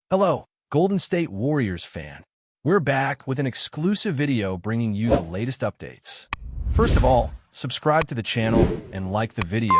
Hello, Golden State Warriors fan. We're back with an exclusive video bringing you the latest updates. First of all, subscribe to the channel and like the video.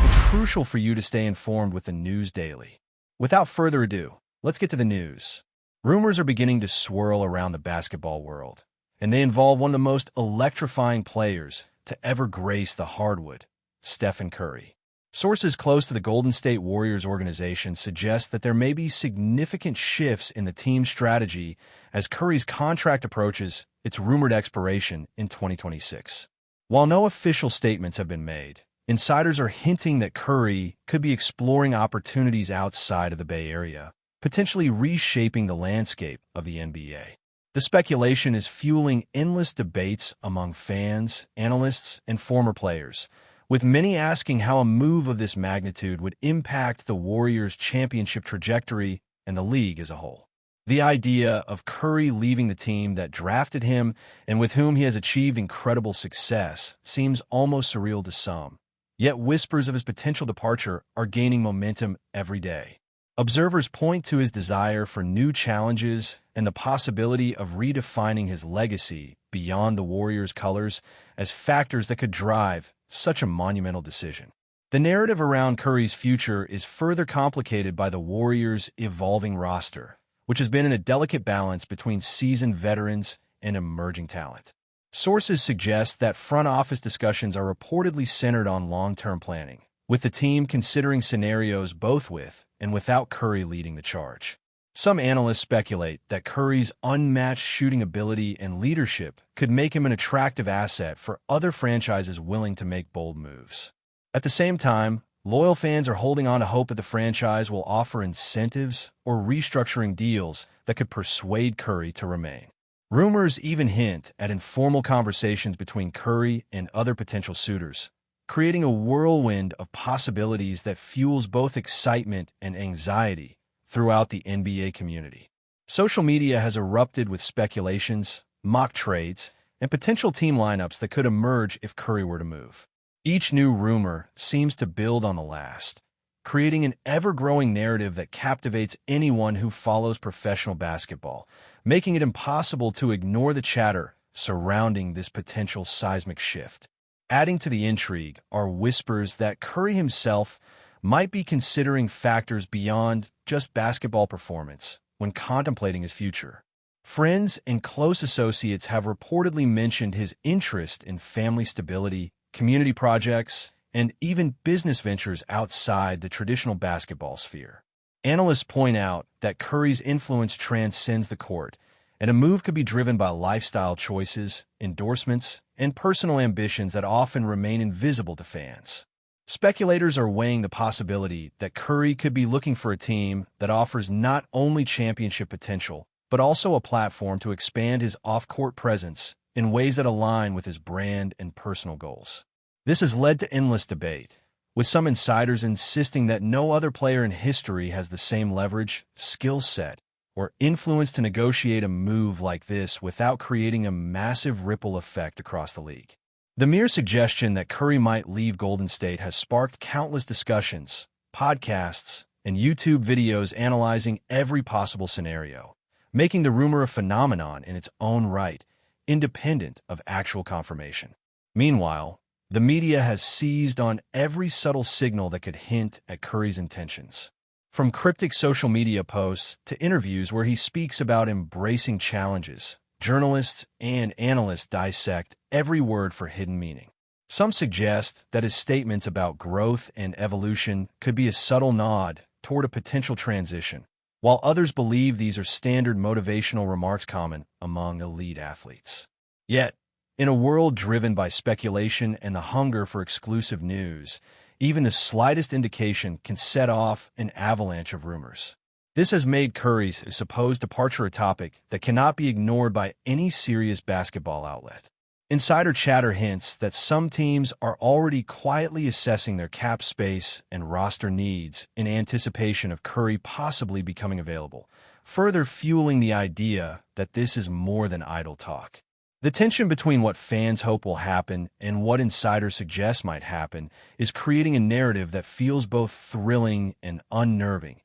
It's crucial for you to stay informed with the news daily. Without further ado, let's get to the news. Rumors are beginning to swirl around the basketball world, and they involve one of the most electrifying players to ever grace the hardwood, Stephen Curry. Sources close to the Golden State Warriors organization suggest that there may be significant shifts in the team's strategy as Curry's contract approaches its rumored expiration in 2026. While no official statements have been made, insiders are hinting that Curry could be exploring opportunities outside of the Bay Area, potentially reshaping the landscape of the NBA. The speculation is fueling endless debates among fans, analysts, and former players, with many asking how a move of this magnitude would impact the Warriors' championship trajectory and the league as a whole. The idea of Curry leaving the team that drafted him and with whom he has achieved incredible success seems almost surreal to some, yet whispers of his potential departure are gaining momentum every day. Observers point to his desire for new challenges and the possibility of redefining his legacy beyond the Warriors' colors as factors that could drive such a monumental decision. The narrative around Curry's future is further complicated by the Warriors' evolving roster, which has been in a delicate balance between seasoned veterans and emerging talent. Sources suggest that front office discussions are reportedly centered on long-term planning, with the team considering scenarios both with and without Curry leading the charge. Some analysts speculate that Curry's unmatched shooting ability and leadership could make him an attractive asset for other franchises willing to make bold moves. At the same time, loyal fans are holding on to hope that the franchise will offer incentives or restructuring deals that could persuade Curry to remain. Rumors even hint at informal conversations between Curry and other potential suitors, creating a whirlwind of possibilities that fuels both excitement and anxiety throughout the NBA community. Social media has erupted with speculations, mock trades, and potential team lineups that could emerge if Curry were to move. Each new rumor seems to build on the last, creating an ever-growing narrative that captivates anyone who follows professional basketball, making it impossible to ignore the chatter surrounding this potential seismic shift. Adding to the intrigue are whispers that Curry himself might be considering factors beyond just basketball performance when contemplating his future. Friends and close associates have reportedly mentioned his interest in family stability, community projects, and even business ventures outside the traditional basketball sphere. Analysts point out that Curry's influence transcends the court, and a move could be driven by lifestyle choices, endorsements, and personal ambitions that often remain invisible to fans. Speculators are weighing the possibility that Curry could be looking for a team that offers not only championship potential, but also a platform to expand his off-court presence in ways that align with his brand and personal goals. This has led to endless debate, with some insiders insisting that no other player in history has the same leverage, skill set, or influence to negotiate a move like this without creating a massive ripple effect across the league. The mere suggestion that Curry might leave Golden State has sparked countless discussions, podcasts, and YouTube videos analyzing every possible scenario, making the rumor a phenomenon in its own right, independent of actual confirmation. Meanwhile, the media has seized on every subtle signal that could hint at Curry's intentions. From cryptic social media posts to interviews where he speaks about embracing challenges, journalists and analysts dissect every word for hidden meaning. Some suggest that his statements about growth and evolution could be a subtle nod toward a potential transition, while others believe these are standard motivational remarks common among elite athletes. Yet, in a world driven by speculation and the hunger for exclusive news, even the slightest indication can set off an avalanche of rumors. This has made Curry's supposed departure a topic that cannot be ignored by any serious basketball outlet. Insider chatter hints that some teams are already quietly assessing their cap space and roster needs in anticipation of Curry possibly becoming available, further fueling the idea that this is more than idle talk. The tension between what fans hope will happen and what insiders suggest might happen is creating a narrative that feels both thrilling and unnerving,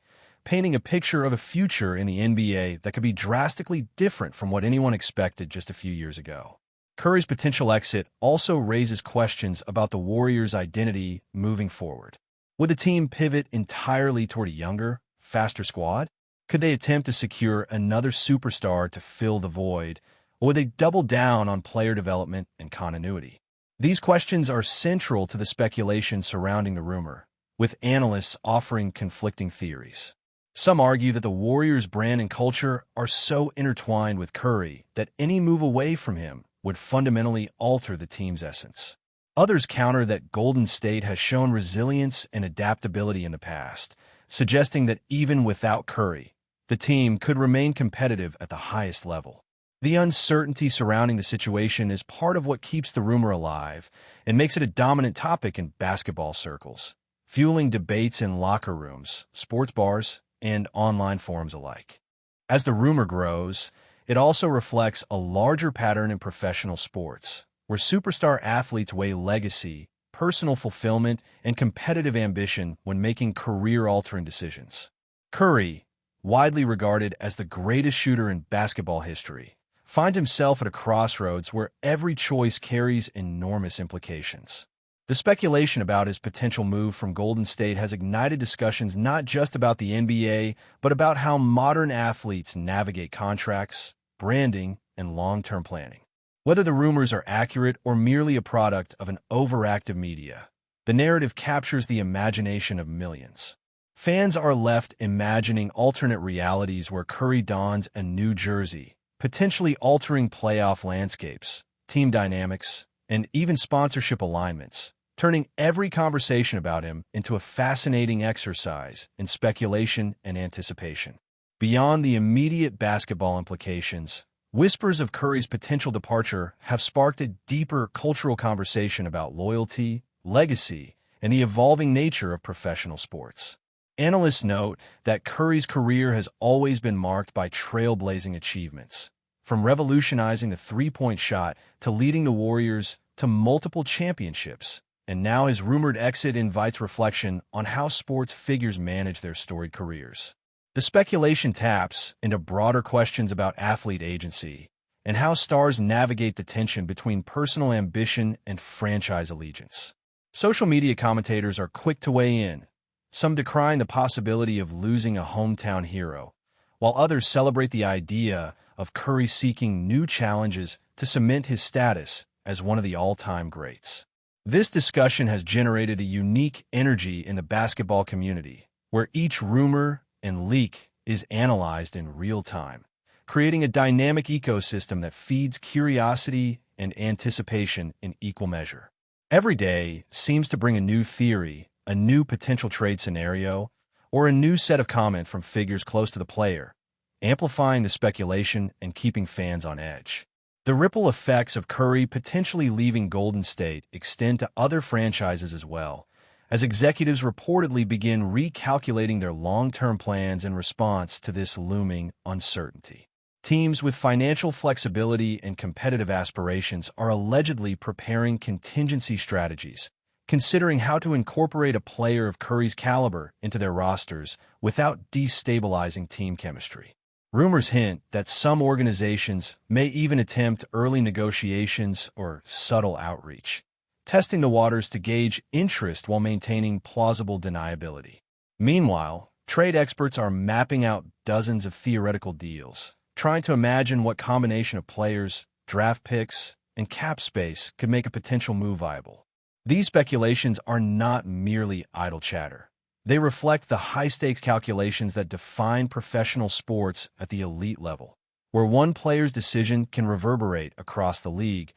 painting a picture of a future in the NBA that could be drastically different from what anyone expected just a few years ago. Curry's potential exit also raises questions about the Warriors' identity moving forward. Would the team pivot entirely toward a younger, faster squad? Could they attempt to secure another superstar to fill the void, or would they double down on player development and continuity? These questions are central to the speculation surrounding the rumor, with analysts offering conflicting theories. Some argue that the Warriors' brand and culture are so intertwined with Curry that any move away from him would fundamentally alter the team's essence. Others counter that Golden State has shown resilience and adaptability in the past, suggesting that even without Curry, the team could remain competitive at the highest level. The uncertainty surrounding the situation is part of what keeps the rumor alive and makes it a dominant topic in basketball circles, fueling debates in locker rooms, sports bars, and online forums alike. As the rumor grows, it also reflects a larger pattern in professional sports, where superstar athletes weigh legacy, personal fulfillment, and competitive ambition when making career-altering decisions. Curry, widely regarded as the greatest shooter in basketball history, finds himself at a crossroads where every choice carries enormous implications. The speculation about his potential move from Golden State has ignited discussions not just about the NBA, but about how modern athletes navigate contracts, branding, and long-term planning. Whether the rumors are accurate or merely a product of an overactive media, the narrative captures the imagination of millions. Fans are left imagining alternate realities where Curry dons a new jersey, potentially altering playoff landscapes, team dynamics, and even sponsorship alignments, turning every conversation about him into a fascinating exercise in speculation and anticipation. Beyond the immediate basketball implications, whispers of Curry's potential departure have sparked a deeper cultural conversation about loyalty, legacy, and the evolving nature of professional sports. Analysts note that Curry's career has always been marked by trailblazing achievements, from revolutionizing the three-point shot to leading the Warriors to multiple championships, and now his rumored exit invites reflection on how sports figures manage their storied careers. The speculation taps into broader questions about athlete agency and how stars navigate the tension between personal ambition and franchise allegiance. Social media commentators are quick to weigh in, some decrying the possibility of losing a hometown hero, while others celebrate the idea of Curry seeking new challenges to cement his status as one of the all-time greats. This discussion has generated a unique energy in the basketball community, where each rumor and leak is analyzed in real time, creating a dynamic ecosystem that feeds curiosity and anticipation in equal measure. Every day seems to bring a new theory, a new potential trade scenario, or a new set of comment from figures close to the player, amplifying the speculation and keeping fans on edge. The ripple effects of Curry potentially leaving Golden State extend to other franchises as well, as executives reportedly begin recalculating their long-term plans in response to this looming uncertainty. Teams with financial flexibility and competitive aspirations are allegedly preparing contingency strategies, considering how to incorporate a player of Curry's caliber into their rosters without destabilizing team chemistry. Rumors hint that some organizations may even attempt early negotiations or subtle outreach, testing the waters to gauge interest while maintaining plausible deniability. Meanwhile, trade experts are mapping out dozens of theoretical deals, trying to imagine what combination of players, draft picks, and cap space could make a potential move viable. These speculations are not merely idle chatter. They reflect the high-stakes calculations that define professional sports at the elite level, where one player's decision can reverberate across the league,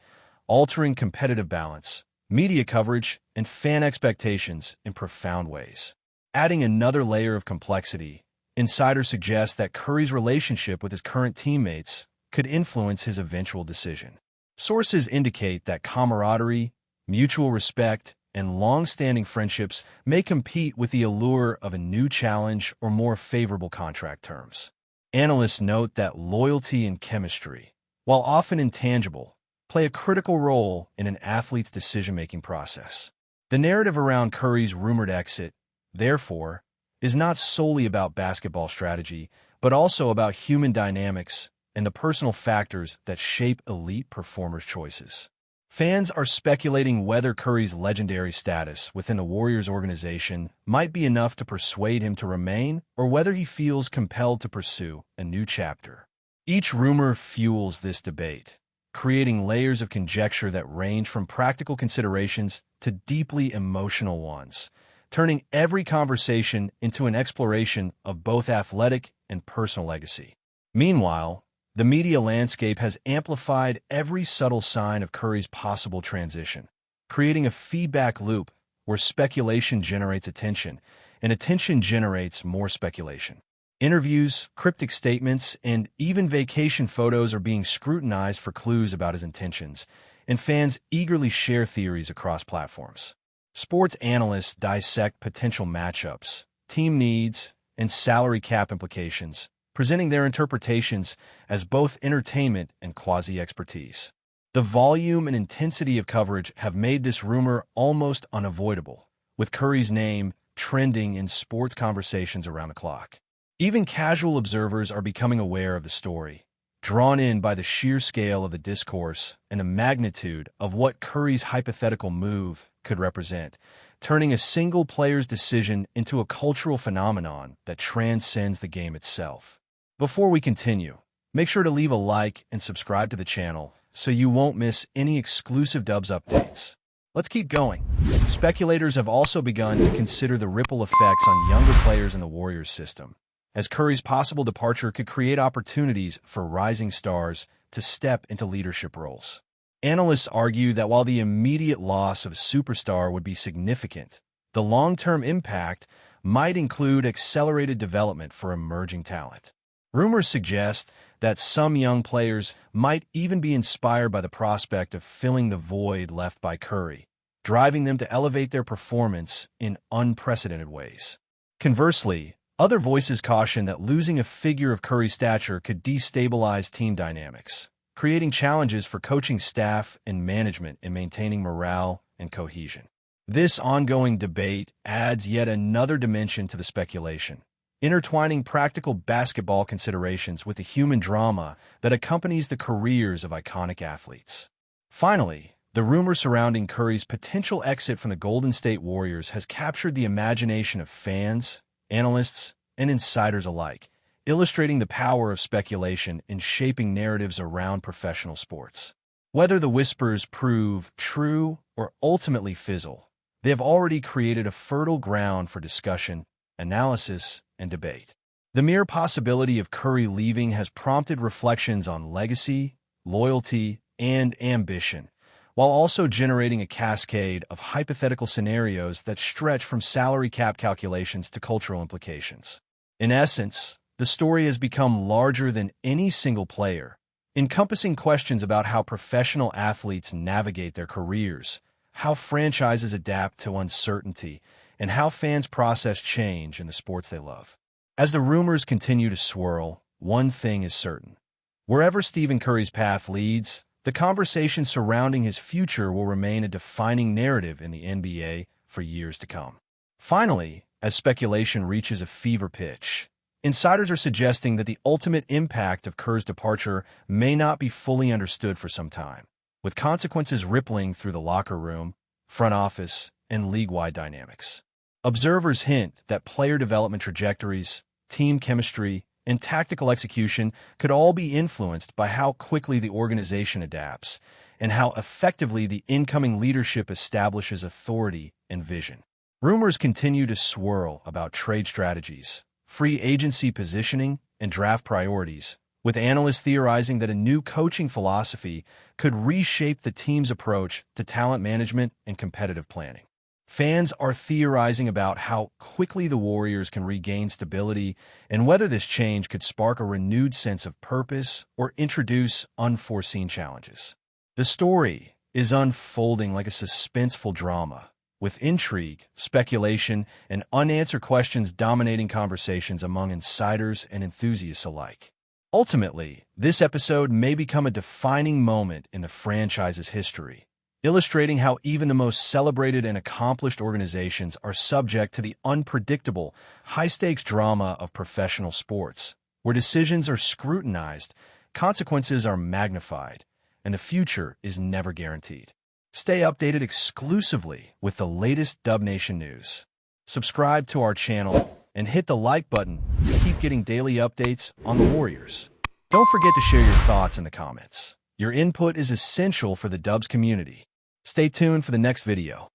altering competitive balance, media coverage, and fan expectations in profound ways. Adding another layer of complexity, insiders suggest that Curry's relationship with his current teammates could influence his eventual decision. Sources indicate that camaraderie, mutual respect, and long-standing friendships may compete with the allure of a new challenge or more favorable contract terms. Analysts note that loyalty and chemistry, while often intangible, play a critical role in an athlete's decision-making process. The narrative around Curry's rumored exit, therefore, is not solely about basketball strategy, but also about human dynamics and the personal factors that shape elite performers' choices. Fans are speculating whether Curry's legendary status within the Warriors organization might be enough to persuade him to remain, or whether he feels compelled to pursue a new chapter. Each rumor fuels this debate, creating layers of conjecture that range from practical considerations to deeply emotional ones, turning every conversation into an exploration of both athletic and personal legacy. Meanwhile, the media landscape has amplified every subtle sign of Curry's possible transition, creating a feedback loop where speculation generates attention, and attention generates more speculation. Interviews, cryptic statements, and even vacation photos are being scrutinized for clues about his intentions, and fans eagerly share theories across platforms. Sports analysts dissect potential matchups, team needs, and salary cap implications, presenting their interpretations as both entertainment and quasi-expertise. The volume and intensity of coverage have made this rumor almost unavoidable, with Curry's name trending in sports conversations around the clock. Even casual observers are becoming aware of the story, drawn in by the sheer scale of the discourse and the magnitude of what Curry's hypothetical move could represent, turning a single player's decision into a cultural phenomenon that transcends the game itself. Before we continue, make sure to leave a like and subscribe to the channel so you won't miss any exclusive Dubs updates. Let's keep going. Speculators have also begun to consider the ripple effects on younger players in the Warriors system, as Curry's possible departure could create opportunities for rising stars to step into leadership roles. Analysts argue that while the immediate loss of a superstar would be significant, the long-term impact might include accelerated development for emerging talent. Rumors suggest that some young players might even be inspired by the prospect of filling the void left by Curry, driving them to elevate their performance in unprecedented ways. Conversely, other voices caution that losing a figure of Curry's stature could destabilize team dynamics, creating challenges for coaching staff and management in maintaining morale and cohesion. This ongoing debate adds yet another dimension to the speculation, intertwining practical basketball considerations with the human drama that accompanies the careers of iconic athletes. Finally, the rumor surrounding Curry's potential exit from the Golden State Warriors has captured the imagination of fans, analysts, and insiders alike, illustrating the power of speculation in shaping narratives around professional sports. Whether the whispers prove true or ultimately fizzle, they have already created a fertile ground for discussion, analysis, and debate. The mere possibility of Curry leaving has prompted reflections on legacy, loyalty, and ambition, while also generating a cascade of hypothetical scenarios that stretch from salary cap calculations to cultural implications. In essence, the story has become larger than any single player, encompassing questions about how professional athletes navigate their careers, how franchises adapt to uncertainty, and how fans process change in the sports they love. As the rumors continue to swirl, one thing is certain. Wherever Stephen Curry's path leads, the conversation surrounding his future will remain a defining narrative in the NBA for years to come. Finally, as speculation reaches a fever pitch, insiders are suggesting that the ultimate impact of Curry's departure may not be fully understood for some time, with consequences rippling through the locker room, front office, and league-wide dynamics. Observers hint that player development trajectories, team chemistry, and tactical execution could all be influenced by how quickly the organization adapts and how effectively the incoming leadership establishes authority and vision. Rumors continue to swirl about trade strategies, free agency positioning, and draft priorities, with analysts theorizing that a new coaching philosophy could reshape the team's approach to talent management and competitive planning. Fans are theorizing about how quickly the Warriors can regain stability and whether this change could spark a renewed sense of purpose or introduce unforeseen challenges. The story is unfolding like a suspenseful drama, with intrigue, speculation, and unanswered questions dominating conversations among insiders and enthusiasts alike. Ultimately, this episode may become a defining moment in the franchise's history, illustrating how even the most celebrated and accomplished organizations are subject to the unpredictable, high-stakes drama of professional sports, where decisions are scrutinized, consequences are magnified, and the future is never guaranteed. Stay updated exclusively with the latest Dub Nation news. Subscribe to our channel and hit the like button to keep getting daily updates on the Warriors. Don't forget to share your thoughts in the comments. Your input is essential for the Dubs community. Stay tuned for the next video.